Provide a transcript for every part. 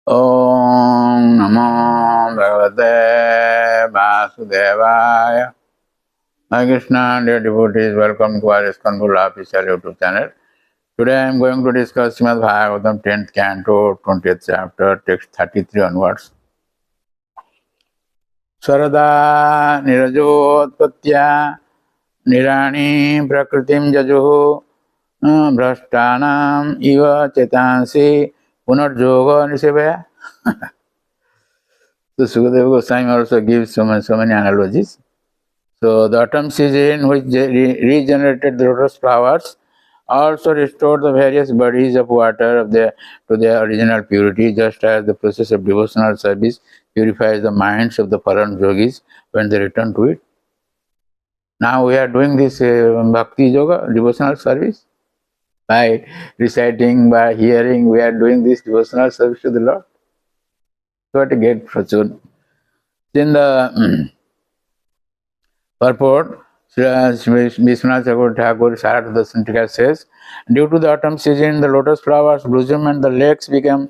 Om Namo Bhagavate Vasudevaya. Hi Krishna, dear devotees, welcome to our ISKCON official YouTube channel. Today I am going to discuss Srimad Bhagavatam 10th canto, 20th chapter, text 33 onwards. Sarada nirajotpatya nirani prakritim jajuhu bhrashtanam iva chetansi punarjoga nisevaya. So Sukadeva Goswami also gives so many analogies. So the autumn season which regenerated the lotus flowers also restored the various bodies of water to their original purity, just as the process of devotional service purifies the minds of the fallen yogis when they return to it. Now we are doing this bhakti yoga, devotional service. By reciting, by hearing, we are doing this devotional service to the Lord. So to get fortune. In the purport, Vishwanath Thakur Sarada Santika says, due to the autumn season, the lotus flowers blossom and the lakes become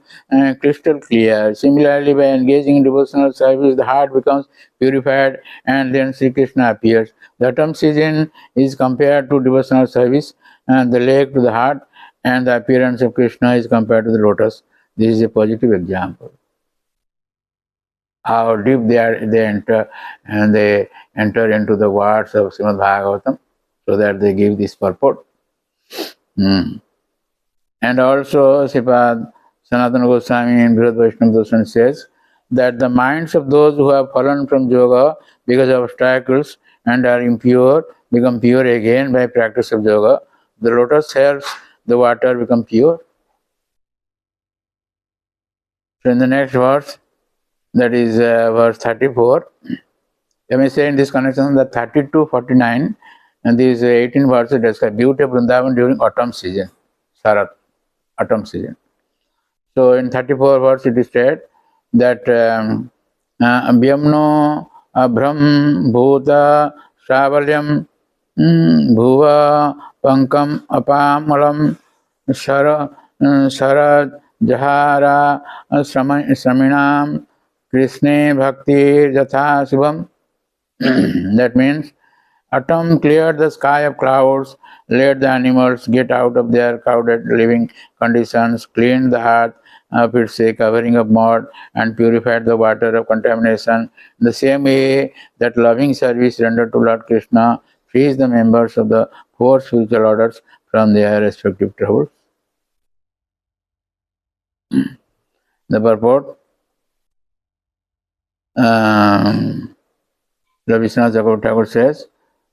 crystal clear. Similarly, by engaging in devotional service, the heart becomes purified and then Sri Krishna appears. The autumn season is compared to devotional service, and the lake to the heart, and the appearance of Krishna is compared to the lotus. This is a positive example. How deep they enter, and they enter into the words of Srimad Bhagavatam, so that they give this purport. And also Sripad Sanatana Goswami in Brihad Vaishnava Darshan says that the minds of those who have fallen from yoga because of obstacles and are impure become pure again by practice of yoga. The lotus helps the water become pure. So in the next verse, that is verse 34, let me say in this connection that 32, 49, and these 18 verses describe beauty of Vrindavan during autumn season, Sarat, autumn season. So in 34 verse it is said that Vyamno Abhram Bhuta Shavalyam Bhuva Pankam Apamalam Shara Jahara Sraminam Krishne Bhakti Jatha Subham. That means autumn cleared the sky of clouds, let the animals get out of their crowded living conditions, cleaned the earth of its covering of mud, and purified the water of contamination. In the same way that loving service rendered to Lord Krishna frees the members of the four spiritual orders from their respective troubles. The purport. Vishwanath Thakur says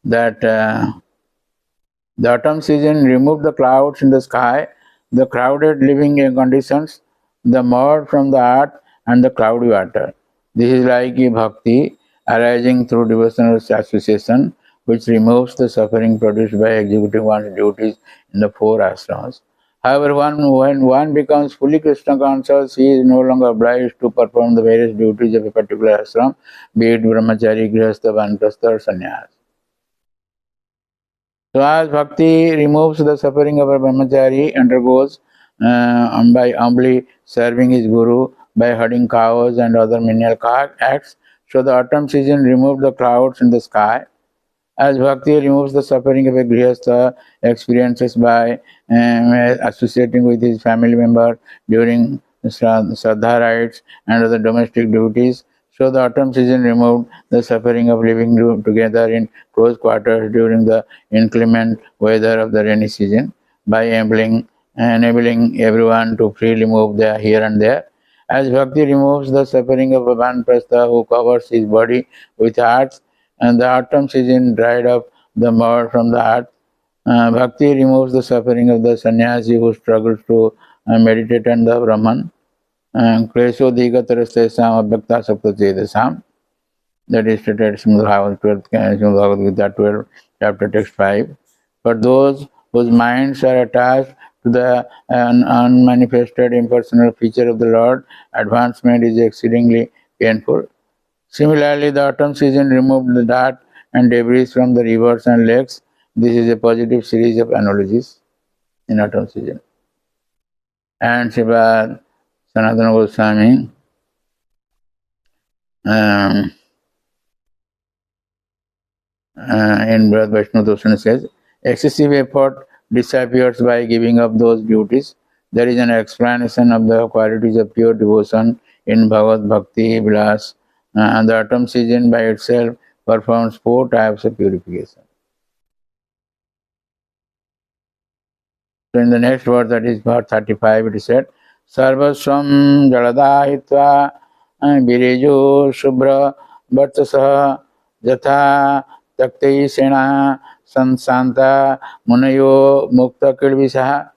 that the autumn season removed the clouds in the sky, the crowded living conditions, the mud from the earth, and the cloudy water. This is like a bhakti arising through devotional association, which removes the suffering produced by executing one's duties in the four ashrams. However, when one becomes fully Krishna conscious, he is no longer obliged to perform the various duties of a particular ashram, be it brahmachari, grihastha, vanprastha, or sannyas. So as bhakti removes the suffering of a brahmachari, undergoes by humbly serving his guru, by herding cows and other menial acts, so the autumn season removed the clouds in the sky. As bhakti removes the suffering of a grihastha experiences by associating with his family member during Shraddha rites and other domestic duties, so the autumn season removed the suffering of living together in close quarters during the inclement weather of the rainy season by enabling everyone to freely move there, here and there. As bhakti removes the suffering of a vanprastha who covers his body with earth, and the autumn season dried up the mud from the earth, bhakti removes the suffering of the sannyasi who struggles to meditate on the Brahman. Klesho digatarastesam abhyakta saptajedasam. That is stated Srimad Bhagavad Gita 12, chapter text 5. For those whose minds are attached to the unmanifested impersonal feature of the Lord, advancement is exceedingly painful. Similarly, the autumn season removed the dirt and debris from the rivers and lakes. This is a positive series of analogies in autumn season. And Sanatana Goswami in Brihad Vaishnava Dosana says, excessive effort disappears by giving up those duties. There is an explanation of the qualities of pure devotion in Bhagavad Bhakti Vilas, and the autumn season by itself performs 4 types of purification. So in the next verse, that is verse 35, it is said, Sarvasvam jaladahitva virejo shubra vartasah jatha taktai sena sansanta munayo mukta kilvisaha.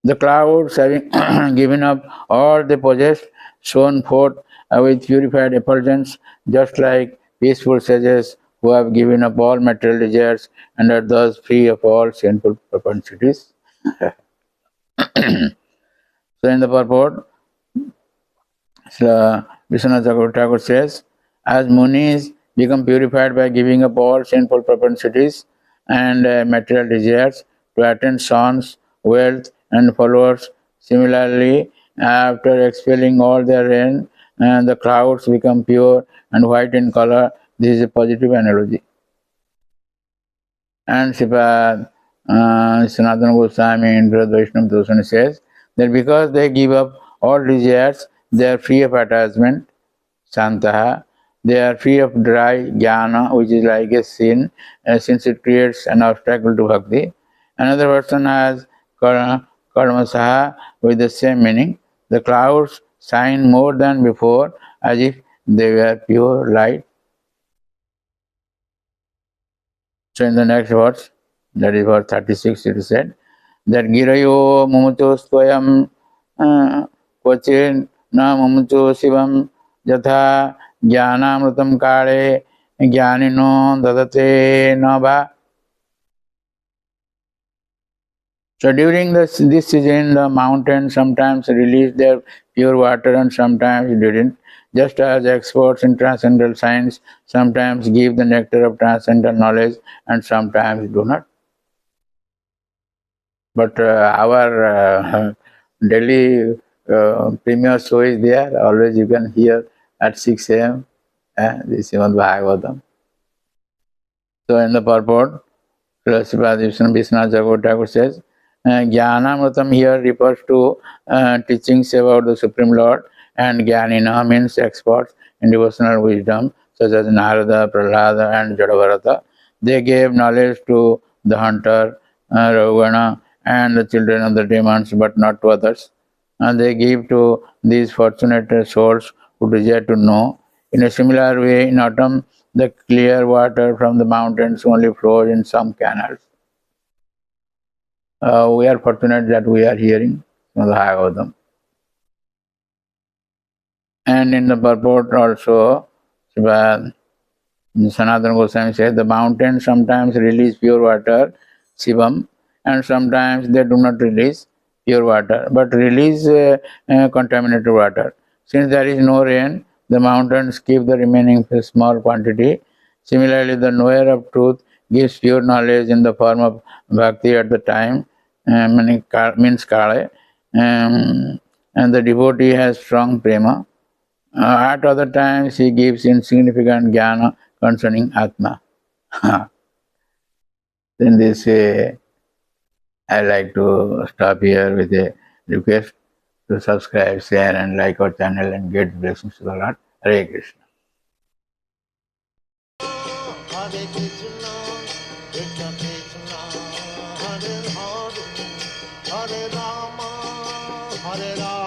The clouds, having given up all they possessed, shone forth with purified effulgence, just like peaceful sages who have given up all material desires and are thus free of all sinful propensities. So in the purport, Vishwanath Thakur says, as Munis become purified by giving up all sinful propensities and material desires to attain sons, wealth, and followers, similarly, after expelling all their rain, the clouds become pure and white in color. This is a positive analogy. And Sripad Sanatana Goswami in Brihad Vaishnava Dosana says that because they give up all desires, they are free of attachment, Santaha. They are free of dry jnana, which is like a sin, since it creates an obstacle to bhakti. Another person has karmasaha with the same meaning. The clouds shine more than before, as if they were pure light. So in the next verse, that is verse 36, it is said that Girayo mumucho swayam kvachin na mumucho shivam jatha jnanamrutam kale jnanino dadate nava. So during this season, the mountains sometimes release their pure water and sometimes didn't. Just as experts in transcendental science sometimes give the nectar of transcendental knowledge and sometimes do not. But our daily premier show is there. Always you can hear at 6 a.m. This Srimad Bhagavatam. So in the purport, Vishwanath Thakur says, Jnanamritam here refers to teachings about the Supreme Lord, and Jnanina means experts in devotional wisdom, such as Narada, Prahlada, and Jadabharata. They gave knowledge to the hunter, Ravana, and the children of the demons, but not to others. And they give to these fortunate souls who desire to know. In a similar way, in autumn, the clear water from the mountains only flows in some canals. We are fortunate that we are hearing the Bhagavatam. And in the purport also, Sanatana Goswami says, the mountains sometimes release pure water, Shivam, and sometimes they do not release pure water, but release contaminated water. Since there is no rain, the mountains keep the remaining small quantity. Similarly, the knower of truth gives pure knowledge in the form of bhakti at the time, means kale, and the devotee has strong prema. At other times, he gives insignificant jnana concerning Atma. In this way, I like to stop here with a request to subscribe, share, and like our channel and get blessings to the Lord. Hare Krishna. Hare Krishna, Krishna Krishna, Hare Hare, Hare Rama, Hare Rama.